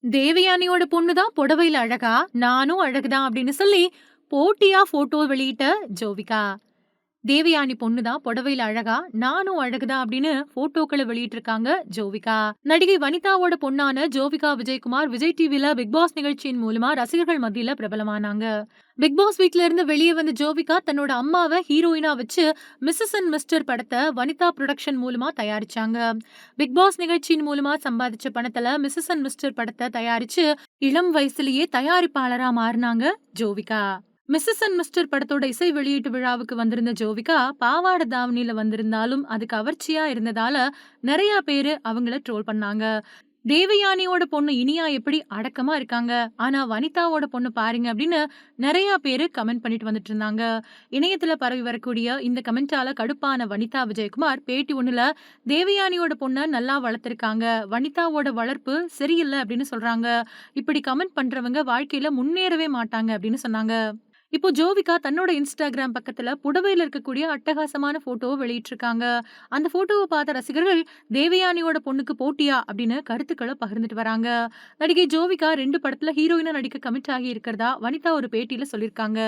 தேவயானியோட பொண்ணு தான் புடவையில அழகா, நானும் அழகுதான் அப்படின்னு சொல்லி போட்டியா போட்டோ வெளியிட்ட ஜோவிகா. தேவயானி பொண்ணு தான் புடவையில அழகா, நானும் அழகுதான் அப்படின்னு போட்டோக்களை வெளியிட்டிருக்காங்க ஜோவிகா. நடிகை வனிதாவோட பொண்ணான ஜோவிகா விஜயகுமார் விஜய் டிவில பிக் பாஸ் நிகழ்ச்சியின் மூலமா ரசிகர்கள் மத்தியில பிரபலமானாங்க. பிக் பாஸ் வீட்ல இருந்து வெளியே வந்த ஜோவிகா தன்னோட அம்மாவை ஹீரோயினா வச்சு மிஸ்ஸஸ் அண்ட் மிஸ்டர் படத்தை வனிதா புரொடக்ஷன் மூலமா தயாரிச்சாங்க. பிக் பாஸ் நிகழ்ச்சியின் மூலமா சம்பாதிச்ச பணத்துல மிஸ்ஸஸ் அண்ட் மிஸ்டர் படத்தை தயாரிச்சு இளம் வயசுலயே தயாரிப்பாளரா மாறினாங்க ஜோவிகா. மிஸ்ஸஸ் அண்ட் மிஸ்டர் படத்தோட இசை வெளியீட்டு விழாவுக்கு வந்திருந்த ஜோவிகா பாவாடை தாவணியில வந்திருந்தாலும் அது கவர்ச்சியா இருந்ததால நிறைய பேரு அவங்கள ட்ரோல் பண்ணாங்க. தேவயானியோட பொண்ணு இனியா எப்படி அடக்கமா இருக்காங்க, ஆனா வனிதாவோட பொண்ணு பாருங்க அப்படின்னு நிறைய பேரு கமெண்ட் பண்ணிட்டு வந்துட்டு இருந்தாங்க. இணையத்துல பரவி வரக்கூடிய இந்த கமெண்டால கடுப்பான வனிதா விஜயகுமார் பேட்டி ஒண்ணுல தேவயானியோட பொண்ண நல்லா வளர்த்திருக்காங்க, வனிதாவோட வளர்ப்பு சரியில்லை அப்படின்னு சொல்றாங்க. இப்படி கமெண்ட் பண்றவங்க வாழ்க்கையில முன்னேறவே மாட்டாங்க அப்படின்னு சொன்னாங்க. இப்போ ஜோவிகா தன்னோட இன்ஸ்டாகிராம் பக்கத்துல புடவையில இருக்கக்கூடிய அட்டகாசமான போட்டோவை வெளியிட்டிருக்காங்க. அந்த போட்டோவை பார்த்த ரசிகர்கள் தேவயானியோட பொண்ணுக்கு போட்டியா அப்படின்னு கருத்துக்களை பகிர்ந்துட்டு வராங்க. நடிகை ஜோவிகா 2 படத்துல ஹீரோயினா நடிக்க கமிட் ஆகி இருக்கிறதா வனிதா ஒரு பேட்டியில சொல்லியிருக்காங்க.